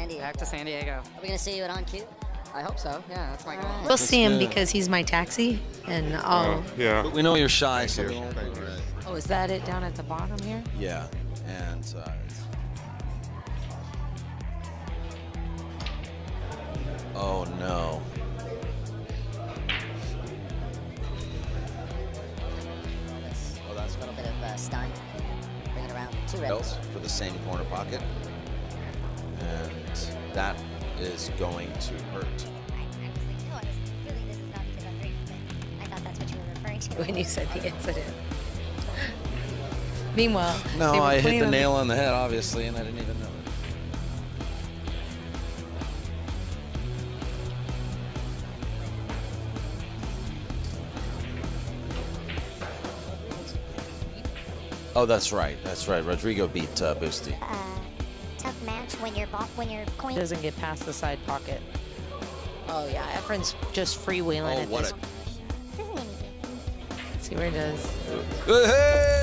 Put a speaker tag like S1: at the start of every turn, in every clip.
S1: Back to San Diego.
S2: Are we going to see you at On Cue?
S1: I hope so. Yeah, that's my goal.
S3: We'll see him because he's my taxi, and I'll.
S4: Yeah.
S5: But we know you're shy, so we won't.
S3: Oh, is that it down at the bottom here?
S5: Yeah, and oh no.
S2: Oh, that's a little bit of stun. Bring it around. 2 red.
S5: Else for the same corner pocket, and that is going to hurt.
S3: When you said the incident. Meanwhile,
S5: No,
S3: they were
S5: I hit
S3: playing
S5: the
S3: on
S5: nail on the head, obviously, and I didn't even know it. Oh, that's right. That's right. Rodrigo beat Boosty.
S6: Tough match when your coin
S3: doesn't get past the side pocket. Oh yeah, Efren's just freewheeling
S5: Oh,
S3: at
S5: what
S3: this.
S6: This isn't easy.
S3: Let's see where he does.
S5: Hey!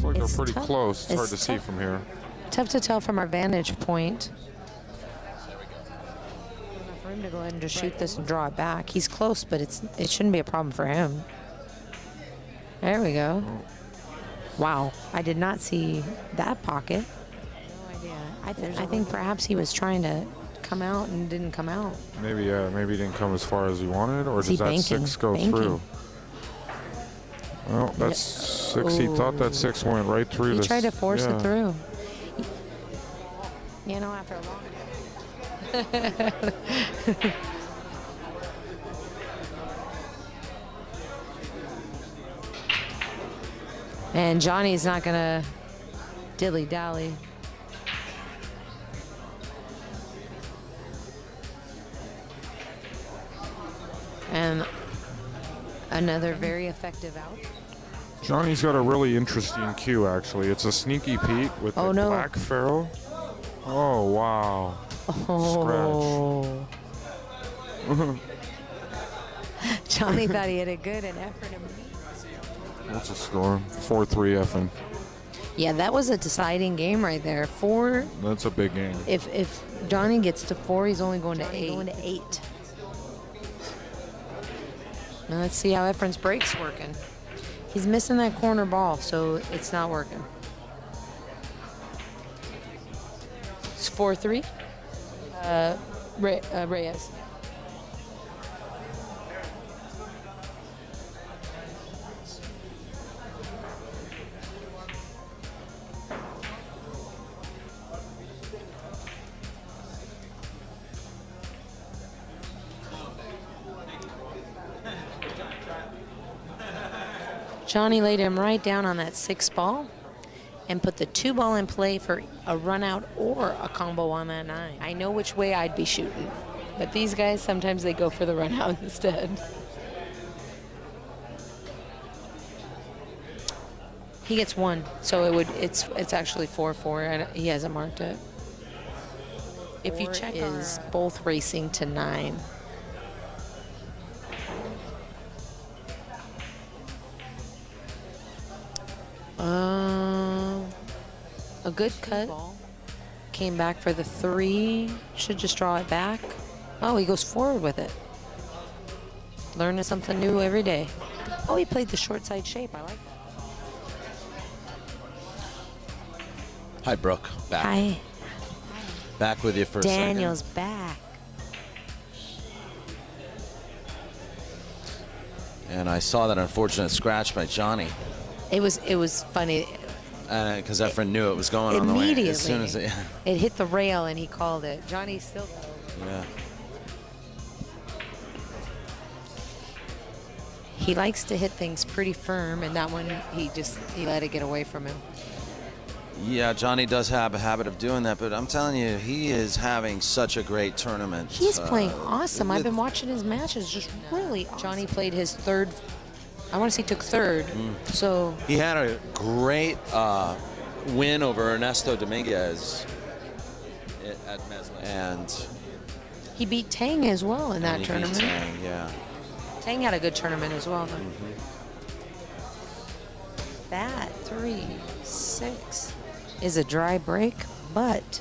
S4: Looks like
S3: It's
S4: they're pretty
S3: tough.
S4: close. It's hard to
S3: It's
S4: see
S3: tough.
S4: from here.
S3: Tough to tell from our vantage point. Enough room to go ahead and just shoot this and draw it back. He's close, but it shouldn't be a problem for him. There we go. Wow, I did not see that pocket. No idea. I think perhaps he was trying to come out and didn't come out.
S4: Maybe, maybe he didn't come as far as he wanted, or
S3: Is he
S4: does that
S3: banking?
S4: 6 go
S3: Banking.
S4: through? Well, that's 6. He thought that 6 went right through
S3: He
S4: this.
S3: tried to force
S4: yeah.
S3: it through. You know, after a long. And Johnny's not gonna dilly-dally. And another very effective out.
S4: Johnny's got a really interesting cue, actually. It's a sneaky Pete with
S3: Oh,
S4: the
S3: no.
S4: black ferrule. Oh, wow.
S3: Oh. Johnny thought he hit it good, and Efren.
S4: What's the score? 4-3 Efren.
S3: Yeah, that was a deciding game right there. 4.
S4: That's a big game.
S3: If Johnny gets to 4, he's only going to 8. Now let's see how Efren's break's working. He's missing that corner ball, so it's not working. It's 4-3. Reyes. Johnny laid him right down on that 6 ball and put the 2 ball in play for a run out or a combo on that 9. I know which way I'd be shooting, but these guys, sometimes they go for the run out instead. He gets 1, so it's actually 4-4, and he hasn't marked it. If you check is both racing to 9. A good cut. Came back for the 3. Should just draw it back. Oh, he goes forward with it. Learning something new every day. Oh, he played the short side shape. I like that.
S5: Hi, Brooke. Back.
S3: Hi.
S5: Back with you for a second.
S3: Daniel's back.
S5: And I saw that unfortunate scratch by Johnny.
S3: It was funny.
S5: Because Efren knew it was going on the way.
S3: Immediately.
S5: As soon as it
S3: hit the rail and he called it. Johnny still.
S5: Yeah.
S3: He likes to hit things pretty firm, and that one he let it get away from him.
S5: Yeah, Johnny does have a habit of doing that, but I'm telling you, he is having such a great tournament.
S3: He's playing awesome. I've been watching his matches, just really awesome. Johnny played his third, I want to say took third. So
S5: he had a great win over Ernesto Dominguez at Mesla. And
S3: he beat Tang as well in that tournament.
S5: Beat Tang, yeah.
S3: Tang had a good tournament as well, though. That 3-6 is a dry break, but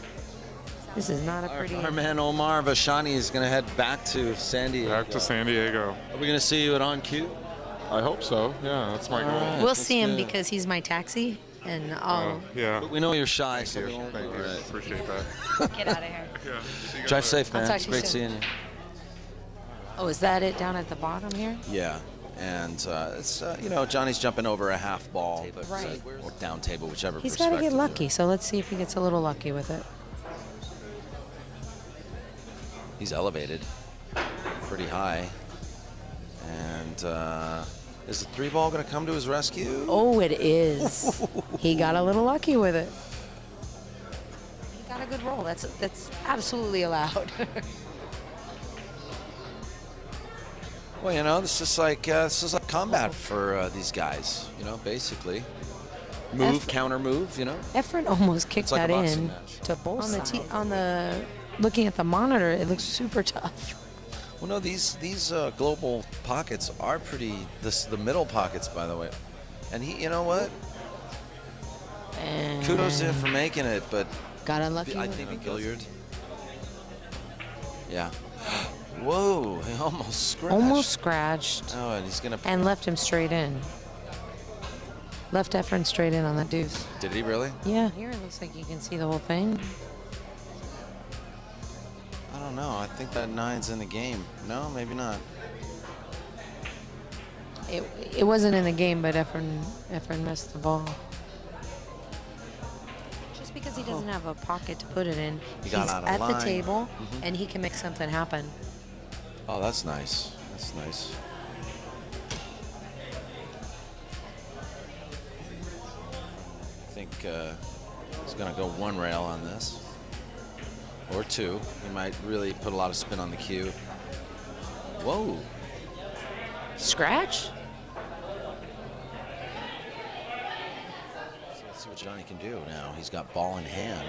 S3: this is not a pretty.
S5: Our man Omar Vashani is going to head back to San Diego.
S4: Back to San Diego.
S5: Are we going to see you at On Cue?
S4: I hope so. Yeah, that's my goal.
S5: right.
S3: We'll see him because he's my taxi, and I'll
S4: Yeah.
S5: But we know you're shy, so
S4: Thank
S5: we
S4: you.
S5: won't.
S4: Thank you.
S5: All right.
S4: Appreciate that.
S3: get out of here.
S4: Yeah. See you guys
S5: Drive
S4: later.
S5: safe, man.
S3: talk
S5: It's
S3: to you
S5: great
S3: soon.
S5: seeing you.
S3: Oh, is that it down at the bottom here?
S5: Yeah. And it's Johnny's jumping over a half ball, but
S3: Right.
S5: or down table, whichever.
S3: He's got to get
S5: perspective.
S3: lucky, so let's see if he gets a little lucky with it.
S5: He's elevated pretty high, and is the 3-ball going to come to his rescue?
S3: Oh, it is. He got a little lucky with it. He got a good roll. That's absolutely allowed.
S5: Well, this is like combat for these guys. Basically, move, counter move.
S3: Efren almost kicked
S5: It's like
S3: that
S5: a boxing
S3: in
S5: match.
S3: to both sides. On the looking at the monitor, it looks super tough.
S5: Well, no, these global pockets are pretty. The middle pockets, by the way, and he, you know what?
S3: And
S5: Kudos to him for making it, but
S3: got unlucky.
S5: I
S3: with
S5: think
S3: it.
S5: Billiard. Yeah. Whoa! He almost scratched.
S3: Almost scratched
S5: Oh, and he's gonna.
S3: and left him straight in. Left Efren straight in on that deuce.
S5: Did he really?
S3: Yeah, here it looks like you can see the whole thing.
S5: I don't know. I think that 9's in the game. No, maybe not.
S3: It wasn't in the game, but Efren missed the ball. Just because he doesn't have a pocket to put it in,
S5: He got
S3: he's
S5: out of
S3: at
S5: line.
S3: the table, and he can make something happen.
S5: Oh, that's nice. That's nice. I think he's going to go one rail on this. Or two. He might really put a lot of spin on the cue. Whoa.
S3: Scratch?
S5: So let's see what Johnny can do now. He's got ball in hand.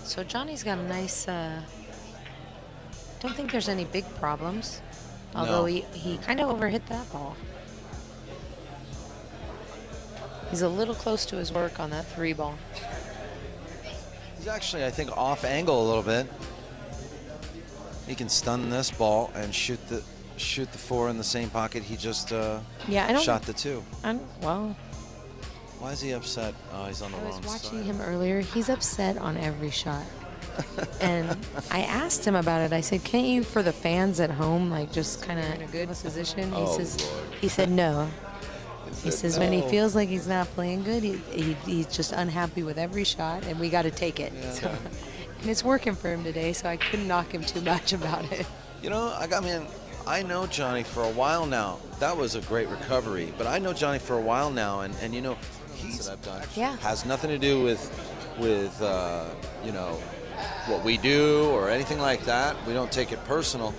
S3: So Johnny's got a nice, don't think there's any big problems. Although
S5: No.
S3: he kind of overhit that ball. He's a little close to his work on that 3-ball.
S5: He's actually, I think, off angle a little bit. He can stun this ball and shoot the 4 in the same pocket he just
S3: Yeah, I don't.
S5: shot the 2.
S3: Well,
S5: Why is he upset? Oh, he's on the
S3: I
S5: wrong
S3: was watching
S5: side.
S3: him earlier. He's upset on every shot. And I asked him about it. I said, "Can't you, for the fans at home, like just kind of in a good position?"
S5: Oh, Lord.
S3: He said no. He says when he
S5: no.
S3: feels like he's not playing good, he's just unhappy with every shot, and we got to take it.
S5: Yeah.
S3: So, and it's working for him today, so I couldn't knock him too much about it.
S5: I know Johnny for a while now. That was a great recovery, but I know Johnny for a while now, and he's
S3: Yeah.
S5: has nothing to do with what we do or anything like that. We don't take it personal,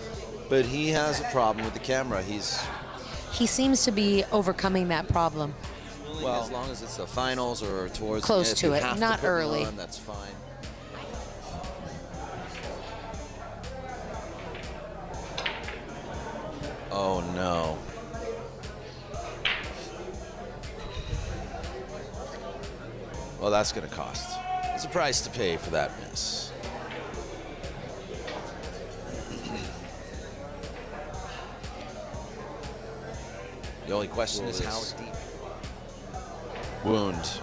S5: but he has a problem with the camera.
S3: He seems to be overcoming that problem.
S5: Well, as long as it's the finals or towards
S3: Close
S5: if
S3: to
S5: you
S3: it,
S5: have
S3: not
S5: to put me
S3: early.
S5: on, that's fine. Oh no. Well, that's going to cost. There's a price to pay for that miss. The only question is how deep. Wound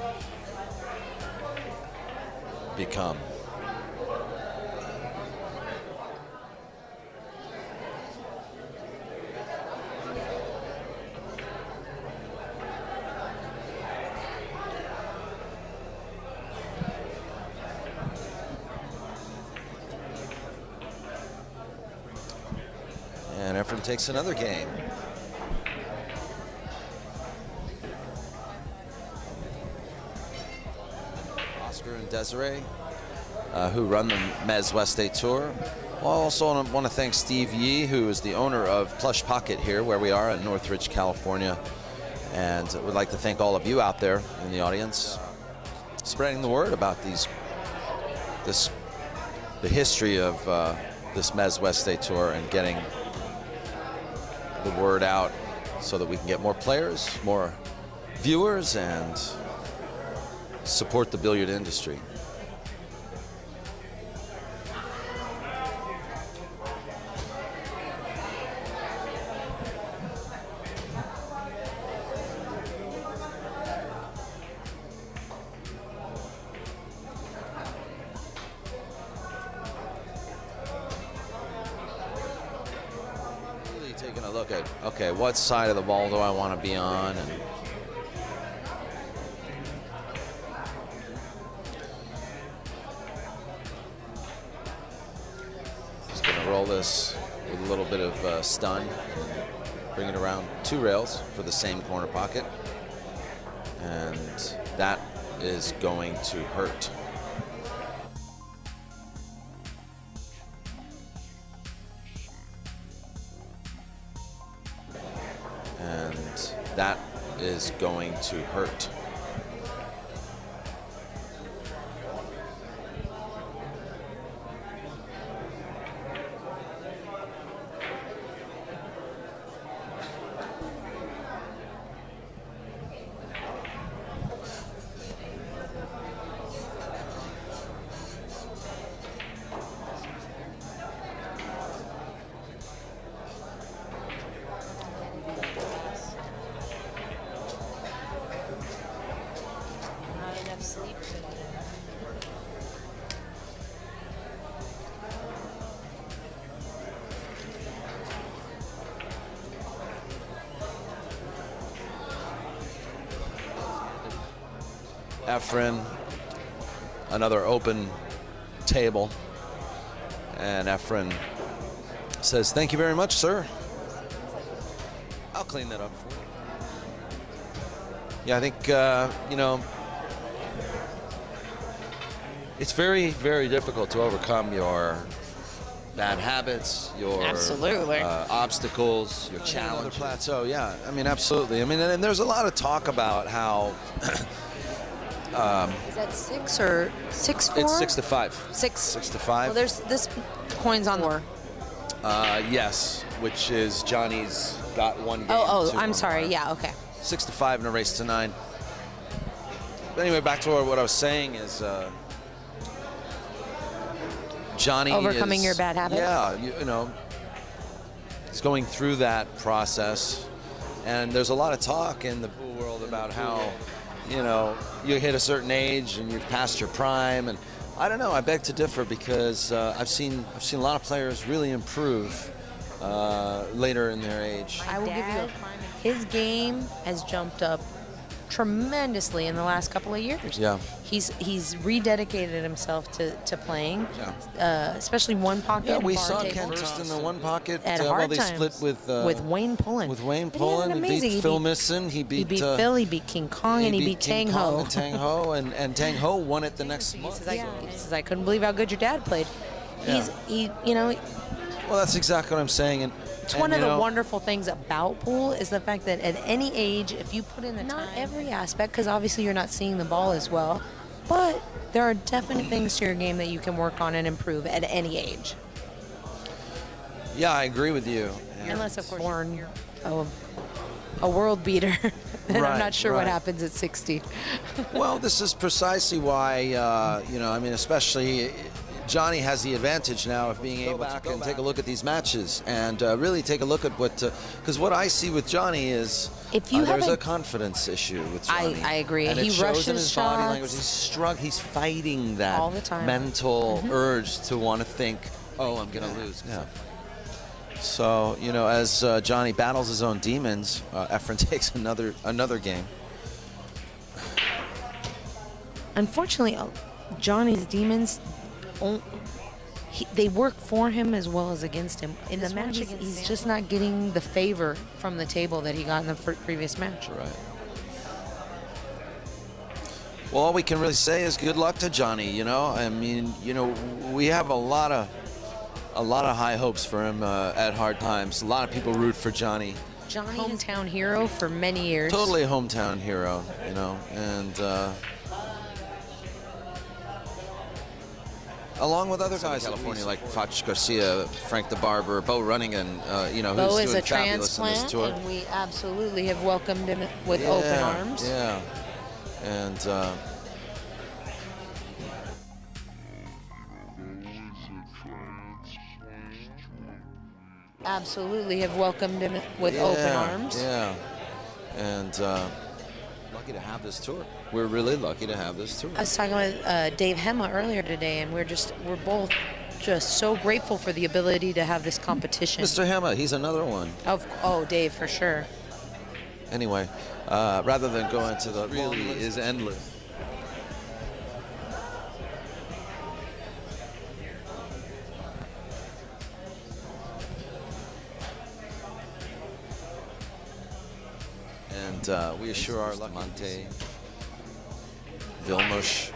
S5: become. And Efren takes another game. Oscar and Desiree, who run the MWST Tour. Well, I also want to thank Steve Yee, who is the owner of Plush Pocket here, where we are in Northridge, California. And would like to thank all of you out there in the audience, spreading the word about the history of this MWST Tour and getting the word out so that we can get more players, more viewers, and support the billiard industry. Taking a look at, okay, what side of the ball do I want to be on? And just going to roll this with a little bit of stun. Bring it around 2 rails for the same corner pocket. And that is going to hurt. And that is going to hurt. Efren, another open table, and Efren says, "Thank you very much, sir. I'll clean that up for you." Yeah, I think, you know, it's very, very difficult to overcome your bad habits, your
S3: Absolutely.
S5: Obstacles, your challenge. Plateau, yeah. I mean, absolutely. I mean, and there's a lot of talk about how
S3: Is that 6 or 6-4?
S5: it's 6 to 5.
S3: 6.
S5: 6 to 5.
S3: Well, there's this coin's on the.
S5: Yes, which is Johnny's got one game.
S3: Oh,
S5: two
S3: I'm
S5: more.
S3: sorry. Yeah, okay.
S5: 6 to 5 in a race to 9. But anyway, back to what I was saying is Johnny
S3: Overcoming
S5: is,
S3: your bad habits?
S5: Yeah, you know, he's going through that process, and there's a lot of talk in the pool world about how, you know, you hit a certain age and you've passed your prime, and I don't know. I beg to differ because I've seen a lot of players really improve later in their age.
S3: I will give you his game has jumped up tremendously in the last couple of years.
S5: Yeah.
S3: He's rededicated himself to playing, especially one pocket.
S5: Yeah, we
S3: bar
S5: saw
S3: table.
S5: Ken first in the one pocket.
S3: At
S5: Well,
S3: hard
S5: they
S3: times
S5: split
S3: with Wayne Pullen.
S5: With Wayne
S3: But he had
S5: Pullen,
S3: an
S5: he
S3: amazing-
S5: beat Phil Misson. He beat
S3: Phil, he beat King Kong, and he beat
S5: King
S3: Tang
S5: Kong
S3: Ho.
S5: and Tang Ho, and Tang Ho won it the next month.
S3: He says, I couldn't believe how good your dad played.
S5: Yeah.
S3: You know,
S5: Well, that's exactly what I'm saying.
S3: it's one of the wonderful things about pool is the fact that at any age, if you put in the not every aspect, because obviously you're not seeing the ball as well, but there are definite things to your game that you can work on and improve at any age.
S5: Yeah, I agree with you. And
S3: Unless, of course, you're born a world beater. And I'm
S5: Right,
S3: not sure what
S5: right.
S3: happens at 60.
S5: Well, this is precisely why, you know, I mean, especially Johnny has the advantage now of being able to go back and take a look at these matches and really take a look at what, because what I see with Johnny is
S3: If you
S5: there's
S3: haven't-
S5: a confidence issue with Johnny.
S3: I agree.
S5: And
S3: He
S5: it shows
S3: rushes
S5: in his body
S3: shots.
S5: language. He's fighting that
S3: All the time.
S5: mental urge to want to think, oh, I'm going to lose. Yeah. So, you know, as Johnny battles his own demons, Efren takes another game.
S3: Unfortunately, Johnny's demons, they work for him as well as against him. In the match, he's just not getting the favor from the table that he got in the previous match.
S5: Right. Well, all we can really say is good luck to Johnny. You know, I mean, you know, we have a lot of high hopes for him at hard times. A lot of people root for Johnny.
S3: Johnny, hometown hero for many years.
S5: Totally a hometown hero, you know, and along with other guys in California like Fach Garcia, Frank the Barber, Bo Runningen, you know,
S3: Bo
S5: who's
S3: is
S5: doing
S3: a
S5: fabulous in this
S3: transplant,
S5: tour.
S3: and we absolutely have welcomed him with open arms.
S5: Yeah, and
S3: Absolutely have welcomed him with open arms.
S5: Yeah, and lucky to have this tour. We're really lucky to have this tour.
S3: I was talking with Dave Hema earlier today, and we're both just so grateful for the ability to have this competition.
S5: Mr. Hema, he's another one.
S3: Oh, Dave, for sure.
S5: Anyway, rather than go into the really is endless. And we assure our lucky Monte, Vilmos.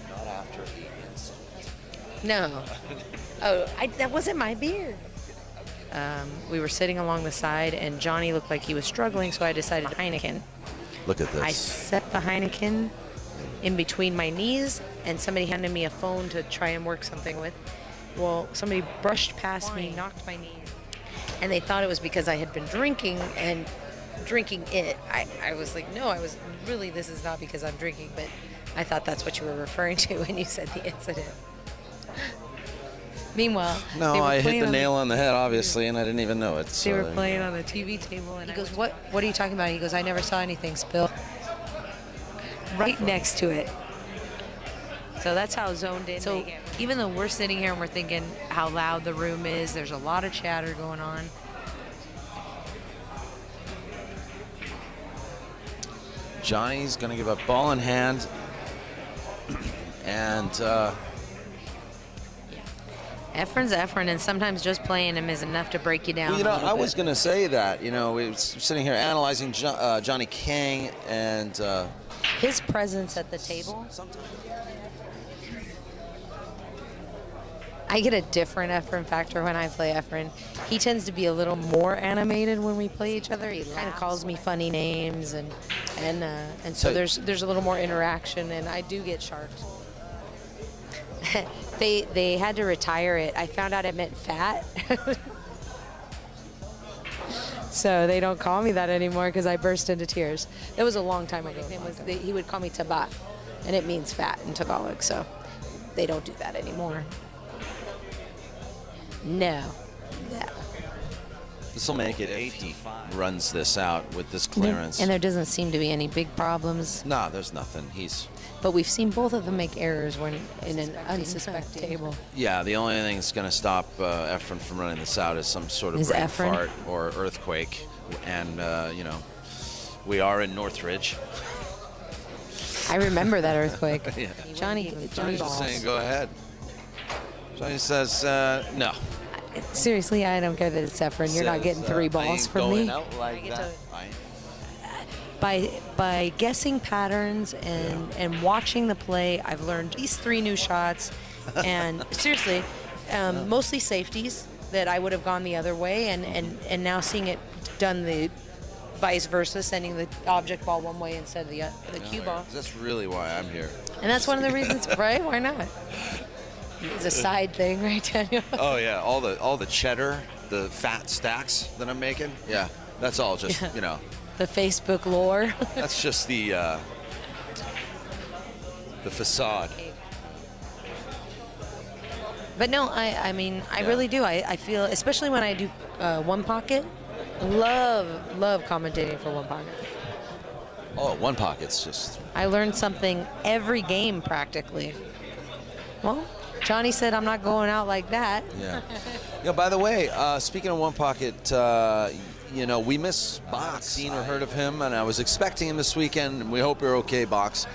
S5: Not after 8 minutes.
S3: No. Oh, that wasn't my beer. We were sitting along the side, and Johnny looked like he was struggling, so I decided Heineken.
S5: Look at this.
S3: I set the Heineken in between my knees, and somebody handed me a phone to try and work something with. Well, somebody brushed past me, knocked my knee, and they thought it was because I had been drinking and drinking it. I was like, no, I was really, this is not because I'm drinking, but I thought that's what you were referring to when you said the incident. Meanwhile,
S5: no, I hit the nail on the head, obviously, and I didn't even know it.
S3: They were playing on the TV table, and he goes, "What are you talking about?" He goes, "I never saw anything spill." Right next to it. So that's how zoned in. So even though we're sitting here and we're thinking how loud the room is, there's a lot of chatter going on.
S5: Johnny's going to give up ball in hand, and
S3: Efren's Efren, and sometimes just playing him is enough to break you down.
S5: Well, you know, I was going to say that. You know, we were sitting here analyzing Johnny Kang and
S3: his presence at the table. I get a different Efren factor when I play Efren. He tends to be a little more animated when we play each other. He kind of calls me funny names, and so there's a little more interaction, and I do get sharks. They had to retire it. I found out it meant fat. So they don't call me that anymore because I burst into tears. That was a long time ago. He would call me Tabat, and it means fat in Tagalog, so they don't do that anymore. No.
S5: This will make it 8. Runs this out with this clearance.
S3: And there doesn't seem to be any big problems.
S5: No, there's nothing.
S3: But we've seen both of them make errors when in an unsuspected table.
S5: Yeah, the only thing that's going to stop Efren from running this out is some sort of brain fart or earthquake. And, you know, we are in Northridge.
S3: I remember that earthquake.
S5: Yeah.
S3: Johnny's
S5: just saying, go ahead. Johnny says, no.
S3: Seriously, I don't care that it's Efren. You're not getting 3 balls from me.
S5: Out like that.
S3: By guessing patterns and watching the play, I've learned these 3 new shots. And seriously, mostly safeties that I would have gone the other way. And now seeing it done the vice versa, sending the object ball one way instead of the cue ball.
S5: That's really why I'm here.
S3: And that's one of the reasons, right? Why not? It's a side thing, right, Daniel?
S5: Oh yeah, all the cheddar, the fat stacks that I'm making. Yeah, that's all just you know.
S3: The Facebook lore.
S5: That's just the facade.
S3: But no, I mean, I really do. I feel, especially when I do one pocket, love commentating for one pocket.
S5: Oh, one pocket's just.
S3: I learned something every game practically. Well, Johnny said, I'm not going out like that.
S5: Yeah. By the way, speaking of one pocket, we miss Box. Seen or heard of him, and I was expecting him this weekend. And we hope you're okay, Box.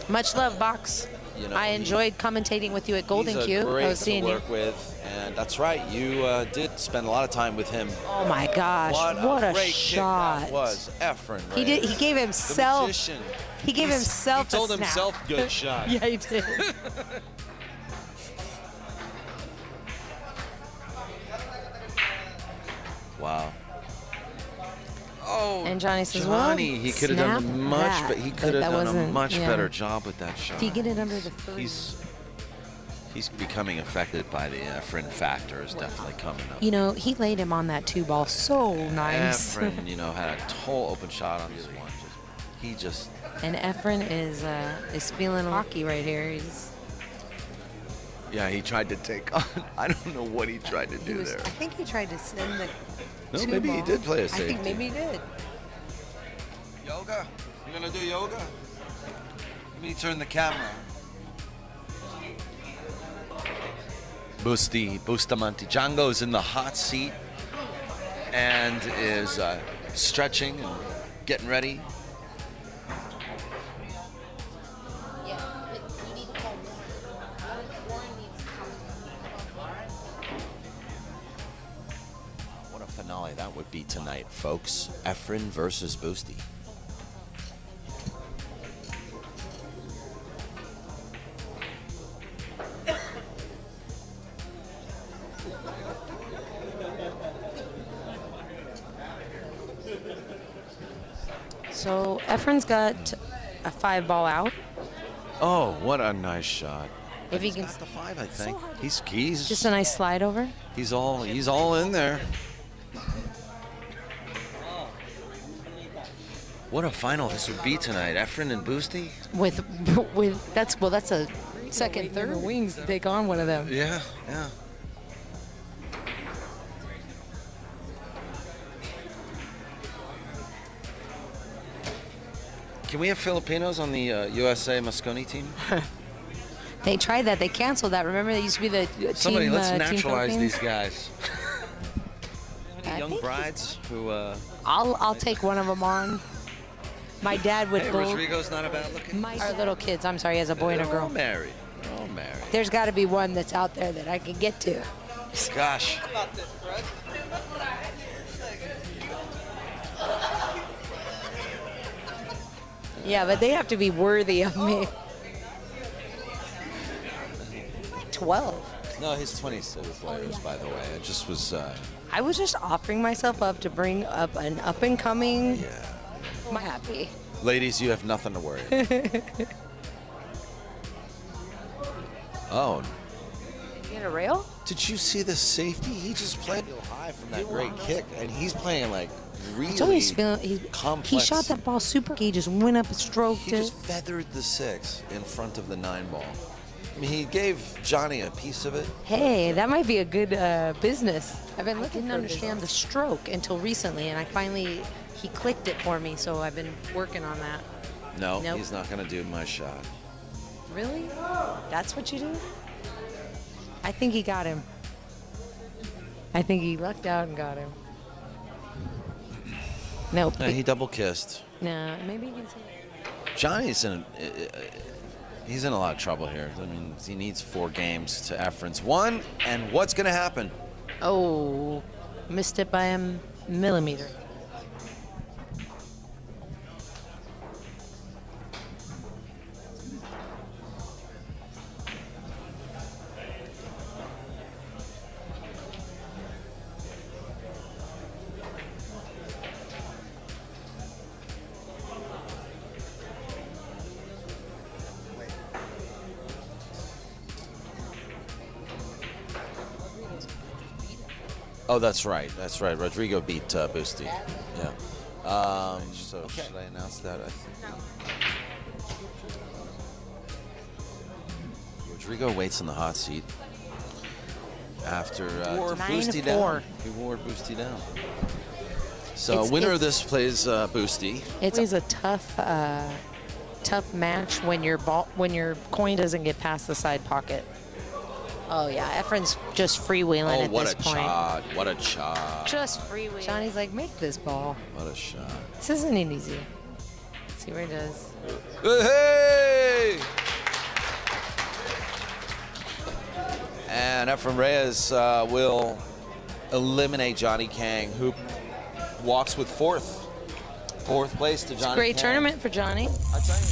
S3: Much love, Box. I enjoyed commentating with you at Golden
S5: He's
S3: Q.
S5: great
S3: I was seeing
S5: to work with, and that's right. You did spend a lot of time with him.
S3: Oh my gosh! What a
S5: great
S3: shot!
S5: Kick that was Efren.
S3: He did. He gave himself.
S5: The magician.
S3: He gave himself.
S5: He told
S3: a snap.
S5: himself, "Good shot."
S3: Yeah, he did.
S5: Wow. Oh,
S3: and Johnny says,
S5: Johnny,
S3: well,
S5: he could have done much, but he could have done a much
S3: yeah.
S5: better job with that shot.
S3: If you get it under the 30.
S5: He's becoming affected by the Efren factor is definitely coming up.
S3: He laid him on that 2-ball so nice.
S5: Efren, had a total open shot on this one.
S3: And Efren is feeling hockey right here.
S5: Yeah, he tried to take on. I don't know what he tried to do there.
S3: I think he tried to send the.
S5: No, maybe he did play a safety.
S3: I think maybe he did.
S5: Yoga? You gonna do yoga? Let me turn the camera. Bustamante. Django's in the hot seat and is stretching and getting ready. What a finale that would be tonight, folks. Efren versus Boosty.
S3: So Efren's got a 5-ball out.
S5: Oh, what a nice shot!
S3: If he can,
S5: got the 5, I think. He's
S3: just a nice slide over.
S5: He's all in there. What a final this would be tonight, Efren and Boosty.
S3: That's a second, third wings to take on one of them.
S5: Yeah. Can we have Filipinos on the USA Mosconi team?
S3: They tried that. They canceled that. Remember, they used to be the
S5: Somebody,
S3: team.
S5: let's
S3: Team
S5: naturalize
S3: Philippines?
S5: these guys. Any young brides who?
S3: I'll take one of them on. My dad would
S5: Hey,
S3: go.
S5: Rodrigo's not a bad looking.
S3: Our little kids. I'm sorry, he has a boy and a
S5: They're all
S3: girl.
S5: married.
S3: There's got to be one that's out there that I can get to.
S5: Gosh.
S3: Yeah, but they have to be worthy of me. 12.
S5: No, he's 26 players, by the way. It just was.
S3: I was just offering myself up to bring up an up-and-coming.
S5: Yeah.
S3: I'm happy.
S5: Ladies, you have nothing to worry about. Oh.
S3: You get a rail?
S5: Did you see the safety? He just played real high from that great kick, and he's playing like really complex.
S3: He shot that ball super. He just went up and stroked
S5: He
S3: it.
S5: just feathered the 6 in front of the 9 ball. I mean, he gave Johnny a piece of it.
S3: Hey, that might be a good business. I didn't understand the stroke until recently, and he clicked it for me, so I've been working on that.
S5: No,
S3: Nope.
S5: he's not going to do my shot.
S3: Really? That's what you do? I think he got him. I think he lucked out and got him. Nope.
S5: No, he double kissed.
S3: No, maybe he can see.
S5: Johnny's he's in a lot of trouble here. I mean, he needs 4 games to Efren's 1, and what's going to happen?
S3: Oh, missed it by a millimeter.
S5: Oh, that's right. Rodrigo beat Boosty. Yeah. So should I announce that? I think. Rodrigo waits in the hot seat after Boosty down. He wore Boosty down. So winner of this plays Boosty.
S3: It's always a tough match when your coin doesn't get past the side pocket. Oh, yeah. Efren's just freewheeling
S5: Oh,
S3: at
S5: what
S3: this
S5: a
S3: point.
S5: shot. What a shot.
S3: Just freewheeling. Johnny's like, make this ball.
S5: What a shot.
S3: This isn't easy. Let's see what he does.
S5: Hey! And Efren Reyes will eliminate Johnny Kang, who walks with fourth place to Johnny
S3: Great
S5: Kang.
S3: tournament for Johnny.
S5: I tell you.